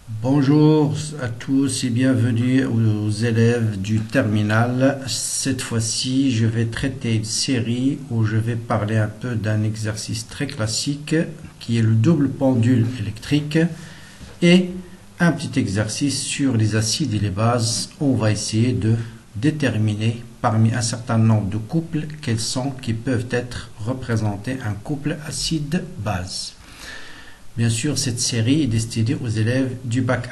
Bonjour à tous et bienvenue aux élèves du terminal. Cette fois-ci, je vais traiter une série où je vais parler un peu d'un exercice très classique qui est le double pendule électrique et un petit exercice sur les acides et les bases. On va essayer de déterminer parmi un certain nombre de couples quels sont qui peuvent être représentés un couple acide-base. Bien sûr, cette série est destinée aux élèves du bac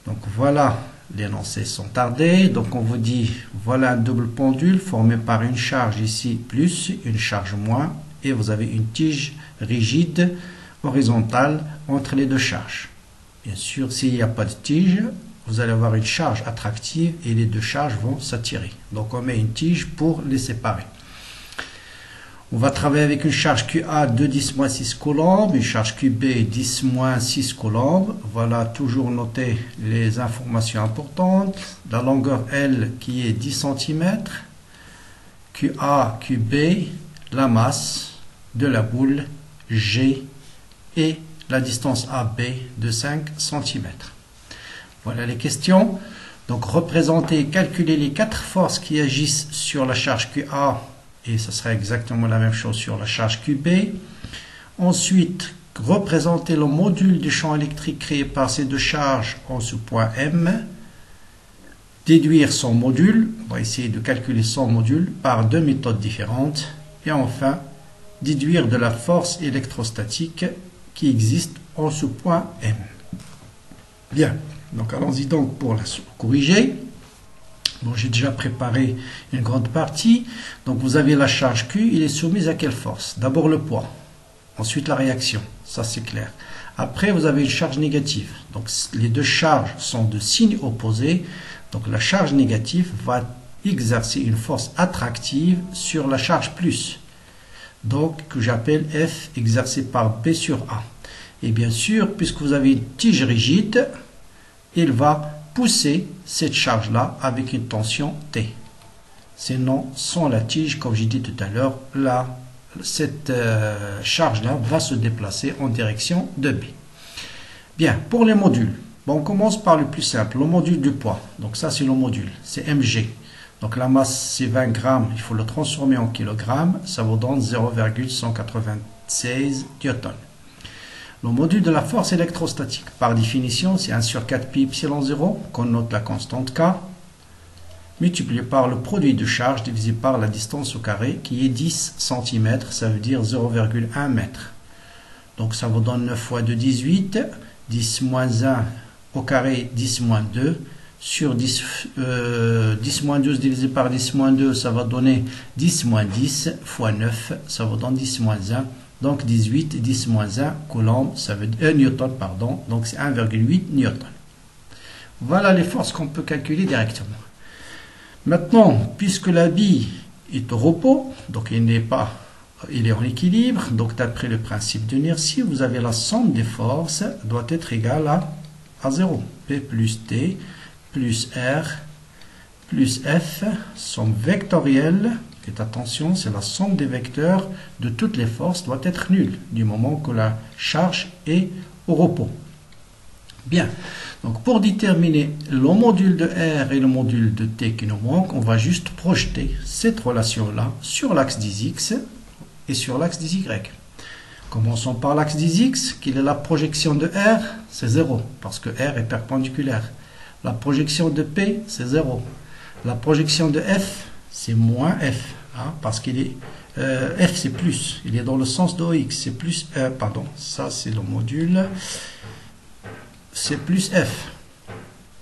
1. Donc voilà, l'énoncé sont tardés. Donc on vous dit, voilà un double pendule formé par une charge ici plus, une charge moins. Et vous avez une tige rigide, horizontale, entre les deux charges. Bien sûr, s'il n'y a pas de tige, vous allez avoir une charge attractive et les deux charges vont s'attirer. Donc on met une tige pour les séparer. On va travailler avec une charge QA de 10-6 coulombs, une charge QB 10-6 coulombs. Voilà, toujours noter les informations importantes. La longueur L qui est 10 cm, QA, QB, la masse de la boule G et la distance AB de 5 cm. Voilà les questions. Donc représenter et calculer les 4 forces qui agissent sur la charge QA. Et ce sera exactement la même chose sur la charge QB. Ensuite, représenter le module du champ électrique créé par ces deux charges en ce point M. Déduire son module. On va essayer de calculer son module par deux méthodes différentes. Et enfin, déduire de la force électrostatique qui existe en ce point M. Bien, donc allons-y donc pour la corriger. Bon, j'ai déjà préparé une grande partie. Donc vous avez la charge Q, il est soumise à quelle force? D'abord le poids, ensuite la réaction, ça c'est clair. Après vous avez une charge négative. Donc les deux charges sont de signes opposés. Donc la charge négative va exercer une force attractive sur la charge plus. Donc que j'appelle F exercée par B sur A. Et bien sûr, puisque vous avez une tige rigide, il va pousser cette charge-là avec une tension T. Sinon, sans la tige, comme j'ai dit tout à l'heure, cette charge-là va se déplacer en direction de B. Bien, pour les modules, bon, on commence par le plus simple, le module du poids. Donc ça, c'est le module, c'est mg. Donc la masse, c'est 20 grammes, il faut le transformer en kilogrammes, ça vous donne 0,196 newtons. Le module de la force électrostatique, par définition, c'est 1 sur 4 pi epsilon 0, qu'on note la constante K, multiplié par le produit de charge divisé par la distance au carré, qui est 10 cm, ça veut dire 0,1 m. Donc ça vous donne 9 fois 2, 18, 10 moins 1 au carré, 10 moins 2, sur 10 moins 12 divisé par 10 moins 2, ça va donner 10 moins 10, fois 9, ça vous donne 10 moins 1. Donc 18, 10 moins 1 coulomb, ça veut dire newton, pardon, donc c'est 1,8 newton. Voilà les forces qu'on peut calculer directement. Maintenant, puisque la bille est au repos, donc il est en équilibre, donc d'après le principe d'inertie, vous avez la somme des forces doit être égale à 0. P plus T plus R plus F, somme vectorielle. Faites attention, c'est la somme des vecteurs de toutes les forces doit être nulle du moment que la charge est au repos. Bien, donc pour déterminer le module de R et le module de T qui nous manque, on va juste projeter cette relation-là sur l'axe des X et sur l'axe des Y. Commençons par l'axe des X, quelle est la projection de R? C'est 0, parce que R est perpendiculaire. La projection de P, c'est 0. La projection de F, c'est moins F, hein, parce qu'il est F c'est plus, il est dans le sens de OX, c'est plus, pardon, ça c'est le module, c'est plus F,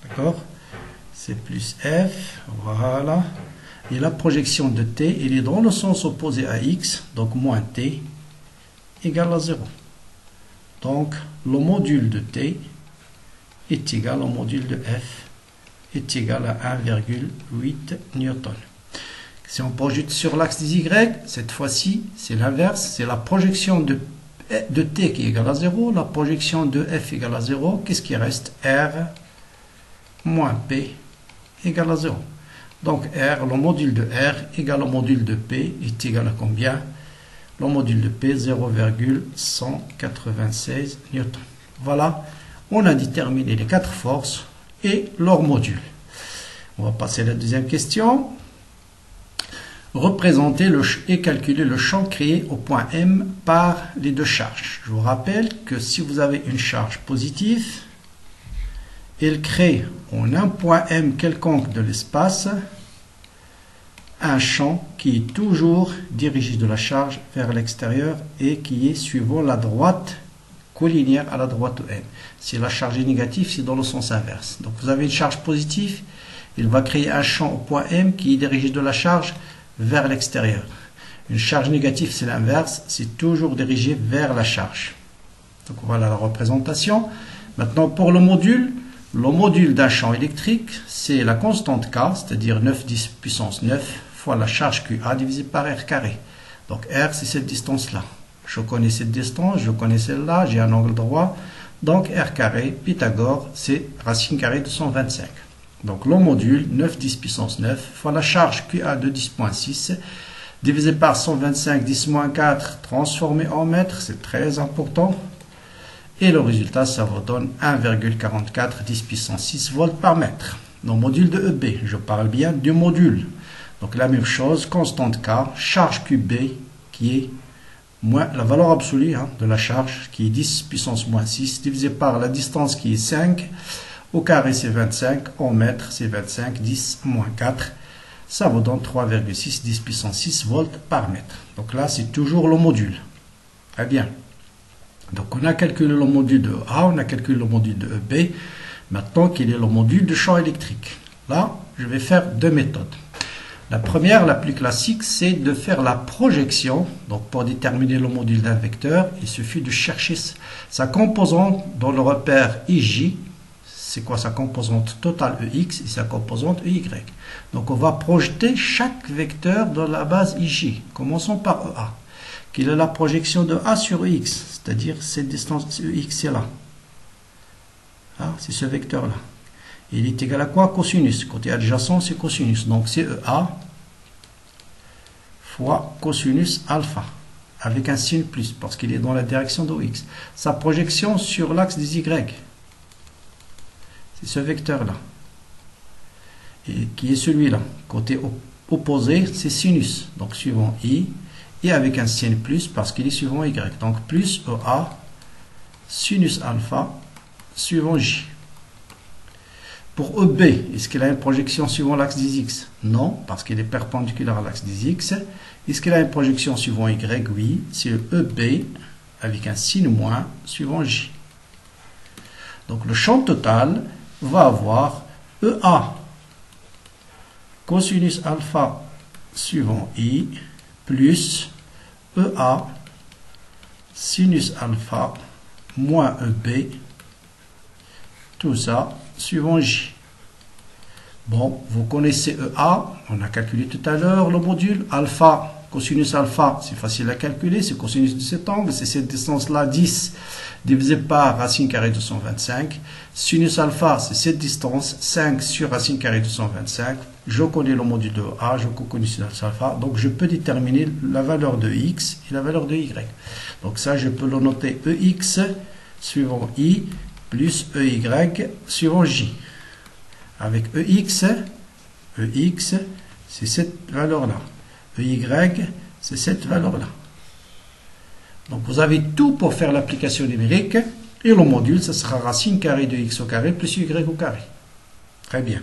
d'accord, c'est plus F, voilà, et la projection de T, il est dans le sens opposé à X, donc moins T égale à 0. Donc le module de T est égal au module de F est égal à 1,8 newton. Si on projette sur l'axe des Y, cette fois-ci, c'est l'inverse. C'est la projection de T qui est égale à 0, la projection de F égale à 0. Qu'est-ce qui reste? R moins P égale à 0. Donc R, le module de R égale au module de P est égal à combien? Le module de P, 0,196 newton. Voilà On a déterminé les 4 forces et leurs modules. On va passer à la deuxième question. Représenter et calculer le champ créé au point M par les deux charges. Je vous rappelle que si vous avez une charge positive, elle crée en un point M quelconque de l'espace un champ qui est toujours dirigé de la charge vers l'extérieur et qui est suivant la droite collinéaire à la droite de M. Si la charge est négative, c'est dans le sens inverse. Donc vous avez une charge positive, il va créer un champ au point M qui est dirigé de la charge vers l'extérieur. Une charge négative, c'est l'inverse, c'est toujours dirigé vers la charge. Donc voilà la représentation. Maintenant pour le module d'un champ électrique, c'est la constante K, c'est-à-dire 9 10 puissance 9 fois la charge QA divisé par R carré. Donc R, c'est cette distance-là. Je connais cette distance, je connais celle-là, j'ai un angle droit. Donc R carré, Pythagore, c'est racine carrée de 125. Donc le module 9 10 puissance 9 fois la charge QA de 10.6 divisé par 125 10 moins 4 transformé en mètres, c'est très important. Et le résultat, ça vous donne 1,44 10 puissance 6 volts par mètre. Le module de EB, je parle bien du module. Donc la même chose, constante K, charge QB qui est moins la valeur absolue de la charge qui est 10 puissance moins 6 divisé par la distance qui est 5. Au carré, c'est 25. En mètres, c'est 25. 10 moins 4. Ça vous donne 3,6 10 puissance 6 volts par mètre. Donc là, c'est toujours le module. Très bien. Donc on a calculé le module de A, on a calculé le module de EB. Maintenant, quel est le module de champ électrique? Là, je vais faire deux méthodes. La première, la plus classique, c'est de faire la projection. Donc pour déterminer le module d'un vecteur, il suffit de chercher sa composante dans le repère IJ. C'est quoi sa composante totale EX et sa composante EY. Donc on va projeter chaque vecteur dans la base IJ. Commençons par EA. Quelle est la projection de A sur EX? C'est-à-dire cette distance EX, c'est là. C'est ce vecteur-là. Il est égal à quoi? Cosinus. Côté adjacent, c'est cosinus. Donc c'est EA fois cosinus alpha. Avec un signe plus, parce qu'il est dans la direction de X. Sa projection sur l'axe des Y. C'est ce vecteur-là. Et qui est celui-là. Côté opposé, c'est sinus. Donc suivant I. Et avec un signe plus, parce qu'il est suivant Y. Donc plus EA, sinus alpha, suivant J. Pour EB, est-ce qu'il a une projection suivant l'axe des X? Non, parce qu'il est perpendiculaire à l'axe des X. Est-ce qu'il a une projection suivant Y? Oui, c'est le EB avec un signe moins suivant J. Donc le champ total va avoir EA cosinus alpha suivant I plus EA sinus alpha moins EB, tout ça suivant J. Bon, vous connaissez EA, on a calculé tout à l'heure le module. Alpha, cosinus alpha, c'est facile à calculer, c'est cosinus de cet angle, c'est cette distance-là, 10, divisé par racine carrée de 125. Sinus alpha, c'est cette distance, 5 sur racine carrée de 125. Je connais le module de A, je connais sinus alpha, donc je peux déterminer la valeur de X et la valeur de Y. Donc ça, je peux le noter EX suivant I plus EY suivant J. Avec EX, c'est cette valeur-là. EY, c'est cette valeur-là. Donc vous avez tout pour faire l'application numérique. Et le module, ça sera racine carrée de x au carré plus y au carré. Très bien.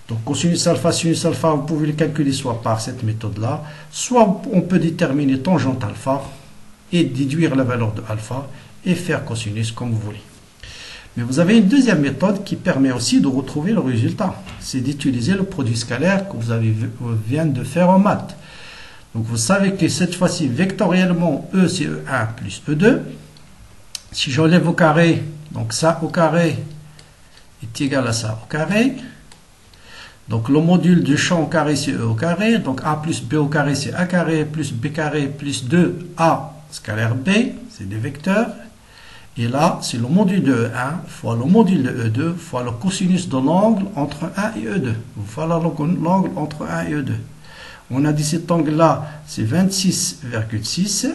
Donc cosinus alpha, sinus alpha, vous pouvez le calculer soit par cette méthode-là, soit on peut déterminer tangente alpha et déduire la valeur de alpha et faire cosinus comme vous voulez. Mais vous avez une deuxième méthode qui permet aussi de retrouver le résultat. C'est d'utiliser le produit scalaire que vous venez de faire en maths. Donc vous savez que cette fois-ci, vectoriellement, E c'est E1 plus E2. Si j'enlève au carré, donc ça au carré est égal à ça au carré. Donc le module du champ au carré c'est E au carré. Donc A plus B au carré c'est A carré plus B carré plus 2A scalaire B. C'est des vecteurs. Et là, c'est le module de E1 fois le module de E2 fois le cosinus de l'angle entre 1 et E2. Voilà l'angle entre 1 et E2. On a dit cet angle-là, c'est 26,6.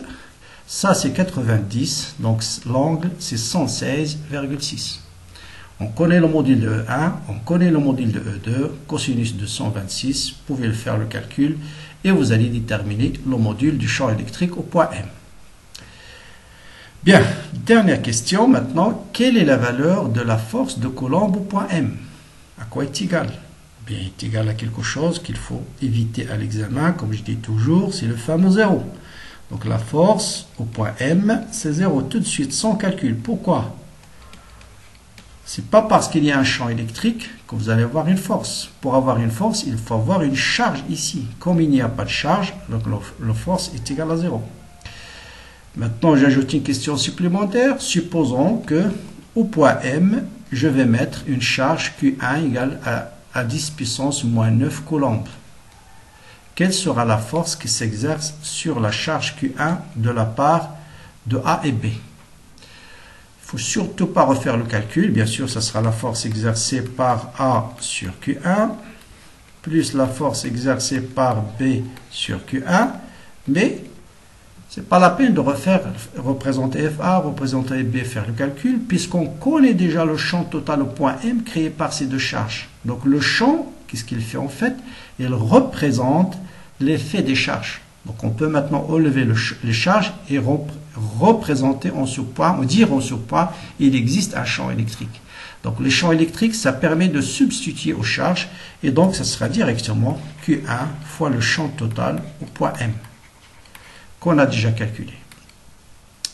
Ça, c'est 90. Donc l'angle, c'est 116,6. On connaît le module de E1, on connaît le module de E2, cosinus de 126, vous pouvez le faire le calcul et vous allez déterminer le module du champ électrique au point M. Bien, dernière question maintenant, quelle est la valeur de la force de Coulomb au point M? À quoi est égal? Bien, il est égal à quelque chose qu'il faut éviter à l'examen, comme je dis toujours, c'est le fameux 0. Donc la force au point M, c'est 0 tout de suite, sans calcul. Pourquoi? C'est pas parce qu'il y a un champ électrique que vous allez avoir une force. Pour avoir une force, il faut avoir une charge ici. Comme il n'y a pas de charge, donc la force est égale à 0. Maintenant, j'ajoute une question supplémentaire. Supposons que au point M, je vais mettre une charge Q1 égale à 10 puissance moins 9 coulombs. Quelle sera la force qui s'exerce sur la charge Q1 de la part de A et B? Il ne faut surtout pas refaire le calcul. Bien sûr, ça sera la force exercée par A sur Q1, plus la force exercée par B sur Q1. Mais ce n'est pas la peine de représenter FA, représenter B, faire le calcul, puisqu'on connaît déjà le champ total au point M créé par ces deux charges. Donc le champ, qu'est-ce qu'il fait en fait? Il représente l'effet des charges. Donc on peut maintenant enlever les charges et représenter en surpoids, ou dire en surpoids, il existe un champ électrique. Donc le champ électrique, ça permet de substituer aux charges, et donc ça sera directement Q1 fois le champ total au point M, qu'on a déjà calculé.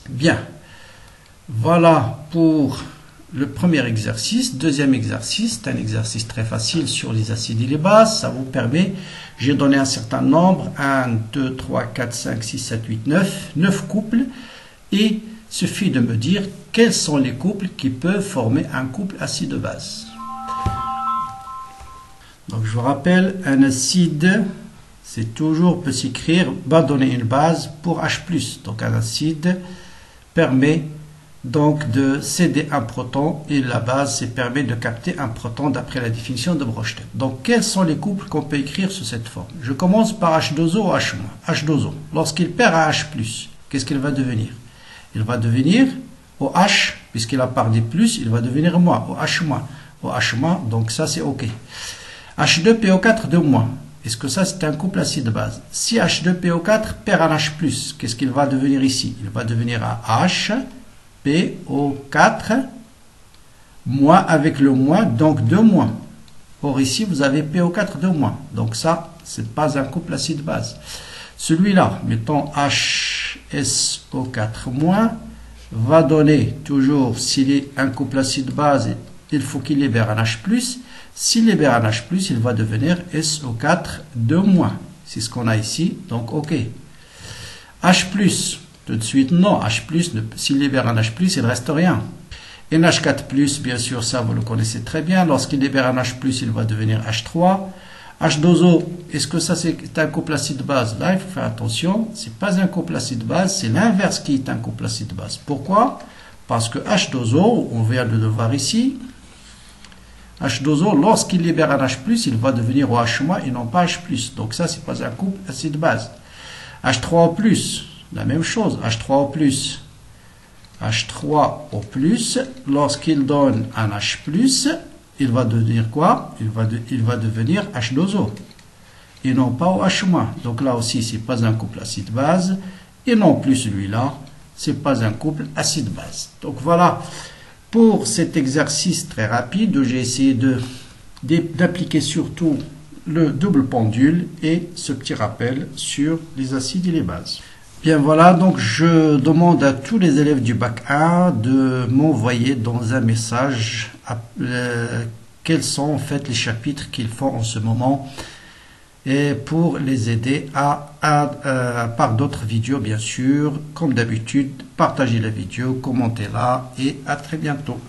Bien, voilà pour le premier exercice. Deuxième exercice, c'est un exercice très facile sur les acides et les bases. Ça vous permet, j'ai donné un certain nombre, 1, 2, 3, 4, 5, 6, 7, 8, 9 couples. Et il suffit de me dire quels sont les couples qui peuvent former un couple acide-base. Donc je vous rappelle, un acide, c'est toujours, peut s'écrire, va donner une base pour H+. Donc un acide permet donc de céder un proton et la base permet de capter un proton d'après la définition de Broglie. Donc quels sont les couples qu'on peut écrire sous cette forme? Je commence par H2O ou H-. H2O, lorsqu'il perd un H+, qu'est-ce qu'il va devenir? Il va devenir au H, puisqu'il a part des plus, il va devenir moins, au H-. Au H-, donc ça c'est OK. H2PO4 de moins. Est-ce que ça c'est un couple acide-base? Si H2PO4 perd un H+, qu'est-ce qu'il va devenir ici? Il va devenir un HPO4 moins avec le moins, donc 2 moins. Or ici vous avez PO4 de moins. Donc ça, c'est pas un couple acide-base. Celui-là, mettons HSO4 moins, va donner toujours, s'il est un couple acide-base, il faut qu'il libère un H+. S'il libère un H+, il va devenir SO4 de moins. C'est ce qu'on a ici, donc OK. H+, tout de suite, non. H+, s'il libère un H+, il ne reste rien. NH4+, bien sûr, ça vous le connaissez très bien. Lorsqu'il libère un H+, il va devenir H3. H2O, est-ce que ça c'est un couple acide-base? Là, il faut faire attention, ce n'est pas un couple acide-base, c'est l'inverse qui est un couple acide-base. Pourquoi? Parce que H2O, on vient de le voir ici, H2O, lorsqu'il libère un H+, il va devenir au H- et non pas H+. Donc ça, c'est pas un couple acide-base. H3O+, la même chose, H3O+, H3O+, lorsqu'il donne un H+, il va devenir quoi? Il va devenir H2O et non pas au H-. Donc là aussi, c'est pas un couple acide-base et non plus celui-là, c'est pas un couple acide-base. Donc voilà pour cet exercice très rapide où j'ai essayé d'appliquer surtout le double pendule et ce petit rappel sur les acides et les bases. Bien voilà, donc je demande à tous les élèves du bac 1 de m'envoyer dans un message quels sont en fait les chapitres qu'ils font en ce moment et pour les aider par d'autres vidéos bien sûr. Comme d'habitude, partagez la vidéo, commentez-la et à très bientôt.